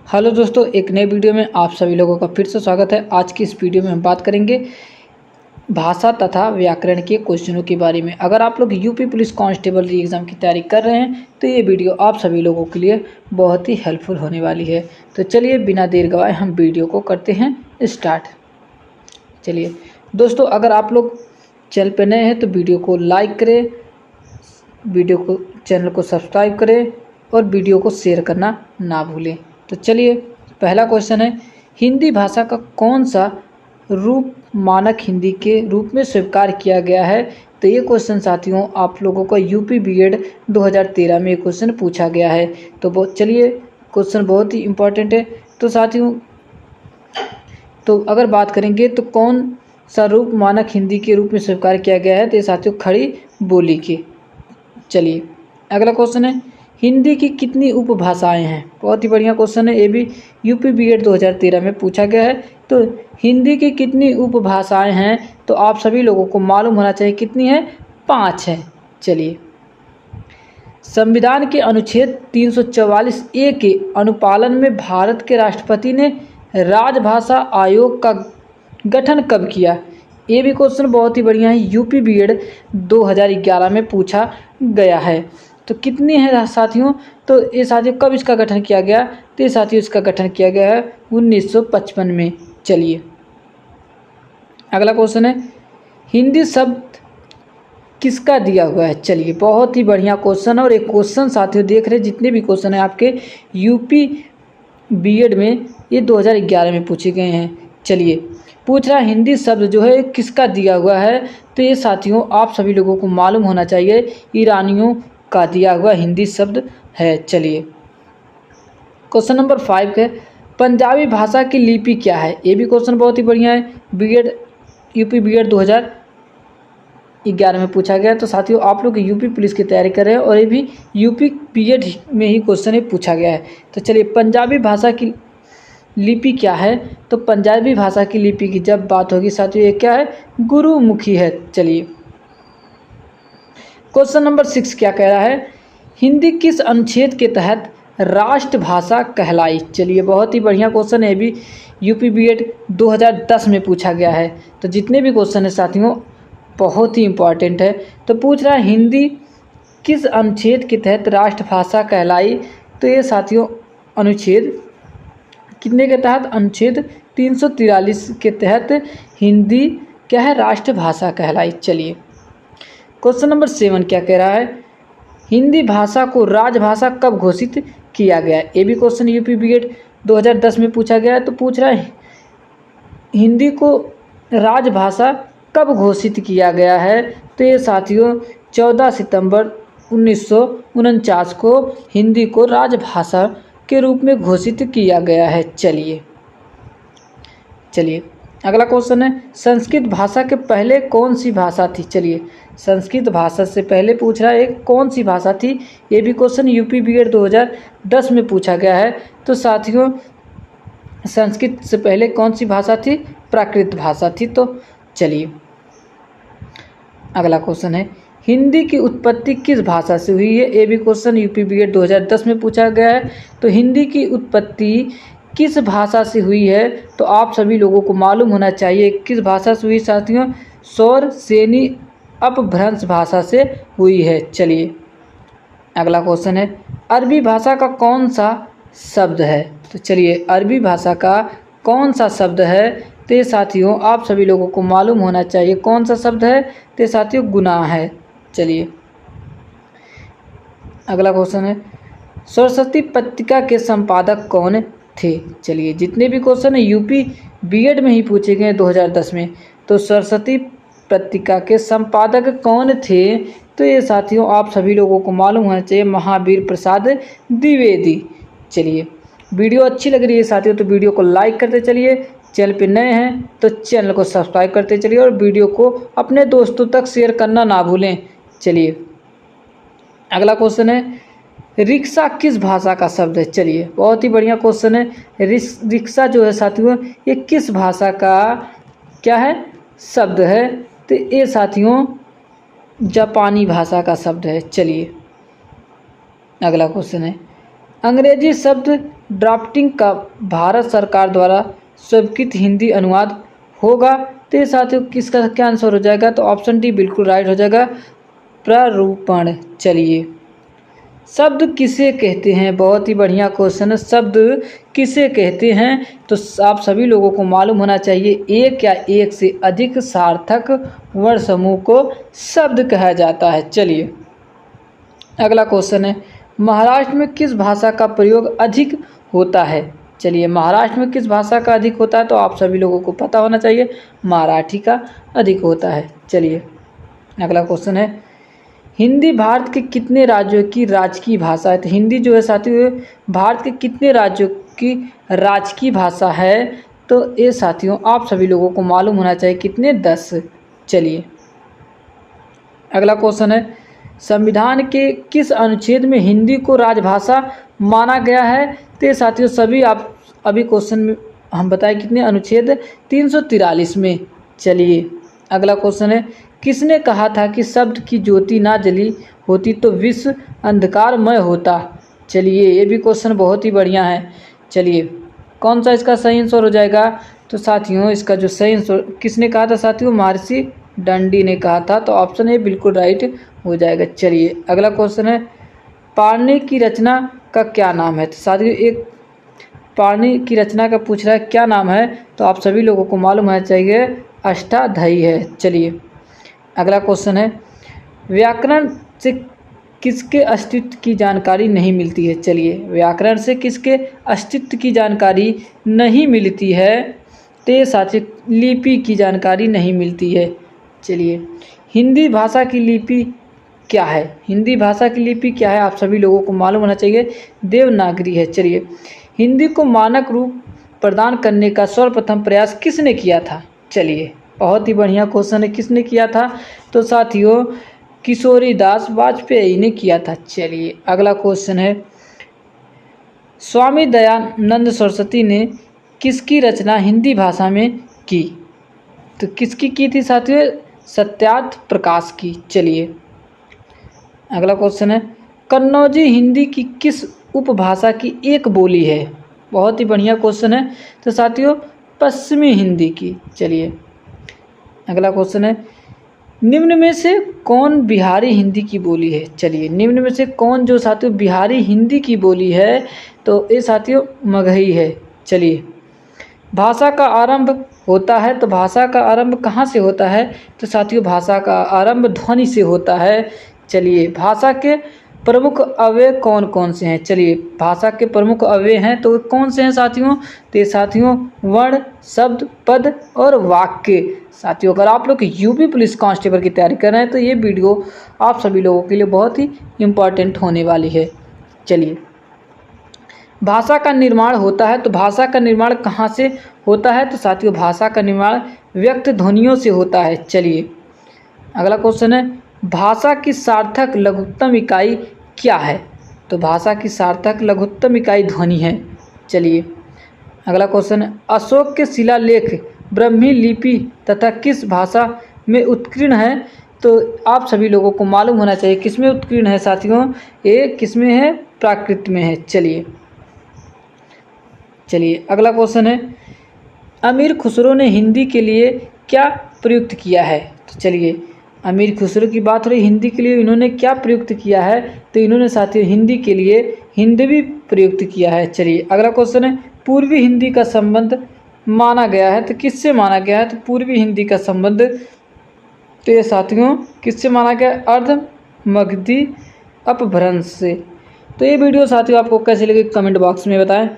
Hello दोस्तों, एक नए वीडियो में आप सभी लोगों का फिर से स्वागत है। आज की इस वीडियो में हम बात करेंगे भाषा तथा व्याकरण के क्वेश्चनों के बारे में। अगर आप लोग यूपी पुलिस कांस्टेबल एग्ज़ाम की तैयारी कर रहे हैं तो ये वीडियो आप सभी लोगों के लिए बहुत ही हेल्पफुल होने वाली है। तो चलिए बिना देर गवाए हम वीडियो को करते हैं स्टार्ट। चलिए दोस्तों, अगर आप लोग चैनल पर नए हैं तो वीडियो को लाइक करें, चैनल को सब्सक्राइब करें और वीडियो को शेयर करना ना भूलें। तो चलिए पहला क्वेश्चन है, हिंदी भाषा का कौन सा रूप मानक हिंदी के रूप में स्वीकार किया गया है। तो ये क्वेश्चन साथियों आप लोगों को यूपी बीएड 2013 में ये क्वेश्चन पूछा गया है। तो चलिए क्वेश्चन बहुत ही इम्पोर्टेंट है। तो साथियों तो अगर बात करेंगे तो कौन सा रूप मानक हिंदी के रूप में स्वीकार किया गया है, तो ये साथियों खड़ी बोली के। चलिए अगला क्वेश्चन है, हिंदी की कितनी उपभाषाएं हैं। बहुत ही बढ़िया क्वेश्चन है, ये भी यूपी बीएड 2013 में पूछा गया है। तो हिंदी की कितनी उपभाषाएं हैं, तो आप सभी लोगों को मालूम होना चाहिए कितनी है, 5 है। चलिए संविधान के अनुच्छेद 344A के अनुपालन में भारत के राष्ट्रपति ने राजभाषा आयोग का गठन कब किया। ये भी क्वेश्चन बहुत ही बढ़िया है, यूपी बीएड 2011 में पूछा गया है। तो कितनी है साथियों, तो ये साथियों कब इसका गठन किया गया, तो ये साथियों इसका गठन किया गया है 1955 में। चलिए अगला क्वेश्चन है, हिंदी शब्द किसका दिया हुआ है। चलिए बहुत ही बढ़िया क्वेश्चन है, और एक क्वेश्चन साथियों देख रहे हैं जितने भी क्वेश्चन है आपके यूपी बीएड में ये 2011 में पूछे गए हैं। चलिए पूछ रहा हिंदी शब्द जो है किसका दिया हुआ है, तो ये साथियों आप सभी लोगों को मालूम होना चाहिए ईरानियों का दिया हुआ हिंदी शब्द है। चलिए क्वेश्चन नंबर 5 है, पंजाबी भाषा की लिपि क्या है। ये भी क्वेश्चन बहुत ही बढ़िया है, यूपी बीएड 2011 में पूछा गया। तो साथियों आप लोग यूपी पुलिस की तैयारी कर रहे हैं और ये भी यूपी बीएड में ही क्वेश्चन ये पूछा गया है। तो चलिए पंजाबी भाषा की लिपि क्या है, तो पंजाबी भाषा की लिपि की जब बात होगी साथियों ये क्या है, गुरुमुखी है। चलिए क्वेश्चन नंबर 6 क्या कह रहा है, हिंदी किस अनुच्छेद के तहत राष्ट्रभाषा कहलाई। चलिए बहुत ही बढ़िया क्वेश्चन है, भी यूपी बीएड 2010 में पूछा गया है। तो जितने भी क्वेश्चन है साथियों बहुत ही इम्पोर्टेंट है। तो पूछ रहा है हिंदी किस अनुच्छेद के तहत राष्ट्रभाषा कहलाई, तो ये साथियों अनुच्छेद कितने के तहत, अनुच्छेद 343 के तहत हिंदी क्या है, राष्ट्रभाषा कहलाई। चलिए क्वेश्चन नंबर 7 क्या कह रहा है, हिंदी भाषा को राजभाषा कब घोषित किया गया। ये भी क्वेश्चन यूपी बीएड 2010 में पूछा गया है। तो पूछ रहा है हिंदी को राजभाषा कब घोषित किया गया है, तो ये साथियों 14 सितंबर 1949 को हिंदी को राजभाषा के रूप में घोषित किया गया है। चलिए अगला क्वेश्चन है, संस्कृत भाषा के पहले कौन सी भाषा थी। चलिए संस्कृत भाषा से पहले पूछ रहा है एक कौन सी भाषा थी। ये भी क्वेश्चन यूपी बीएड 2010 में पूछा गया है। तो साथियों संस्कृत से पहले कौन सी भाषा थी, प्राकृत भाषा थी। तो चलिए अगला क्वेश्चन है, हिंदी की उत्पत्ति किस भाषा से हुई है। ये भी क्वेश्चन यूपी बीएड 2010 में पूछा गया है। तो हिंदी की उत्पत्ति किस भाषा से हुई है, तो आप सभी लोगों को मालूम होना चाहिए किस भाषा से हुई साथियों, सौर सेनी अपभ्रंश भाषा से हुई है। चलिए अगला क्वेश्चन है, अरबी भाषा का कौन सा शब्द है। तो चलिए अरबी भाषा का कौन सा शब्द है, तो ये साथियों आप सभी लोगों को मालूम होना चाहिए कौन सा शब्द है, तो साथियों गुनाह है। चलिए अगला क्वेश्चन है, सरस्वती पत्रिका के संपादक कौन थे। चलिए जितने भी क्वेश्चन है यूपी बीएड में ही पूछे गए 2010 में। तो सरस्वती पत्रिका के संपादक कौन थे, तो ये साथियों आप सभी लोगों को मालूम होना चाहिए महावीर प्रसाद द्विवेदी। चलिए वीडियो अच्छी लग रही है साथियों तो वीडियो को लाइक करते चलिए, चैनल पे नए हैं तो चैनल को सब्सक्राइब करते चलिए और वीडियो को अपने दोस्तों तक शेयर करना ना भूलें। चलिए अगला क्वेश्चन है, रिक्शा किस भाषा का शब्द है। चलिए बहुत ही बढ़िया क्वेश्चन है, रिक्शा जो है साथियों ये किस भाषा का क्या है, शब्द है। तो ये साथियों जापानी भाषा का शब्द है। चलिए अगला क्वेश्चन है, अंग्रेजी शब्द ड्राफ्टिंग का भारत सरकार द्वारा स्वीकृत हिंदी अनुवाद होगा। तो ये साथियों किसका क्या आंसर हो जाएगा, तो ऑप्शन डी बिल्कुल राइट हो जाएगा, प्रारूपण। चलिए, शब्द किसे कहते हैं, बहुत ही बढ़िया क्वेश्चन है। शब्द किसे कहते हैं, तो आप सभी लोगों को मालूम होना चाहिए, एक या एक से अधिक सार्थक वर्ण समूह को शब्द कहा जाता है। चलिए, अगला क्वेश्चन है, महाराष्ट्र में किस भाषा का प्रयोग अधिक होता है। चलिए, महाराष्ट्र में किस भाषा का अधिक होता है, तो आप सभी लोगों को पता होना चाहिए, मराठी का अधिक होता है। चलिए, अगला क्वेश्चन है, हिंदी भारत के कितने राज्यों की राजकीय भाषा है। तो हिंदी जो है साथियों भारत के कितने राज्यों की राजकीय भाषा है, तो ये साथियों आप सभी लोगों को मालूम होना चाहिए, कितने, 10। चलिए, अगला क्वेश्चन है, संविधान के किस अनुच्छेद में हिंदी को राजभाषा माना गया है। तो ये साथियों सभी आप अभी क्वेश्चन में हम बताएं, कितने, अनुच्छेद 343 में। चलिए, अगला क्वेश्चन है, किसने कहा था कि शब्द की ज्योति ना जली होती तो विश्व अंधकारमय होता। चलिए, ये भी क्वेश्चन बहुत ही बढ़िया है। चलिए, कौन सा इसका सही आंसर हो जाएगा, तो साथियों इसका जो सही आंसर किसने कहा था साथियों, महर्षि दंडी ने कहा था। तो ऑप्शन ए बिल्कुल राइट हो जाएगा। चलिए, अगला क्वेश्चन है, पाणिनि की रचना का क्या नाम है। तो साथियों एक पाणिनि की रचना का पूछ रहा है, क्या नाम है, तो आप सभी लोगों को मालूम होना चाहिए, अष्टाध्यायी है। चलिए, अगला क्वेश्चन है, व्याकरण से किसके अस्तित्व की जानकारी नहीं मिलती है। चलिए, व्याकरण से किसके अस्तित्व की जानकारी नहीं मिलती है, तो ये साथियों लिपि की जानकारी नहीं मिलती है। चलिए, हिंदी भाषा की लिपि क्या है, हिंदी भाषा की लिपि क्या है, आप सभी लोगों को मालूम होना चाहिए, देवनागरी है। चलिए, हिंदी को मानक रूप प्रदान करने का सर्वप्रथम प्रयास किसने किया था। चलिए, बहुत ही बढ़िया क्वेश्चन है, किसने किया था, तो साथियों किशोरीदास वाजपेयी ने किया था। चलिए, अगला क्वेश्चन है, स्वामी दयानंद सरस्वती ने किसकी रचना हिंदी भाषा में की। तो किसकी की थी साथियों, सत्यार्थ प्रकाश की। चलिए, अगला क्वेश्चन है, कन्नौजी हिंदी की किस उपभाषा की एक बोली है। बहुत ही बढ़िया क्वेश्चन है, तो साथियों पश्चिमी हिंदी की। चलिए, अगला क्वेश्चन है, निम्न में से कौन बिहारी हिंदी की बोली है। चलिए, निम्न में से कौन जो साथियों बिहारी हिंदी की बोली है, तो ये साथियों मगही है। चलिए, भाषा का आरंभ होता है, तो भाषा का आरंभ कहाँ से होता है, तो साथियों भाषा का आरंभ ध्वनि से होता है। चलिए, भाषा के प्रमुख अव्यय कौन कौन से हैं। चलिए, भाषा के प्रमुख अव्यय हैं तो कौन से हैं साथियों, तो साथियों वर्ण, शब्द, पद और वाक्य। साथियों अगर आप लोग यूपी पुलिस कांस्टेबल की तैयारी कर रहे हैं तो ये वीडियो आप सभी लोगों के लिए बहुत ही इम्पॉर्टेंट होने वाली है। चलिए, भाषा का निर्माण होता है, तो भाषा का निर्माण कहाँ से होता है, तो साथियों भाषा का निर्माण व्यक्त ध्वनियों से होता है। चलिए, अगला क्वेश्चन है, भाषा की सार्थक लघुत्तम इकाई क्या है, तो भाषा की सार्थक लघुत्तम इकाई ध्वनि है। चलिए, अगला क्वेश्चन है, अशोक के शिलालेख ब्राह्मी लिपि तथा किस भाषा में उत्कीर्ण है, तो आप सभी लोगों को मालूम होना चाहिए किस में उत्कीर्ण है साथियों, ये किस में है, प्राकृत में है। चलिए, अगला क्वेश्चन है, अमीर खुसरो ने हिंदी के लिए क्या प्रयुक्त किया है। तो चलिए, अमीर खुसरो की बात हो रही, हिंदी के लिए इन्होंने क्या प्रयुक्त किया है, तो इन्होंने साथियों हिंदी के लिए हिंदवी प्रयुक्त किया है। चलिए, अगला क्वेश्चन है, पूर्वी हिंदी का संबंध माना गया है, तो किससे माना गया है, तो पूर्वी हिंदी का संबंध तो ये साथियों किससे माना गया, अर्ध मगधी अपभ्रंश से। तो ये वीडियो साथियों आपको कैसे लगे कमेंट बॉक्स में बताएं।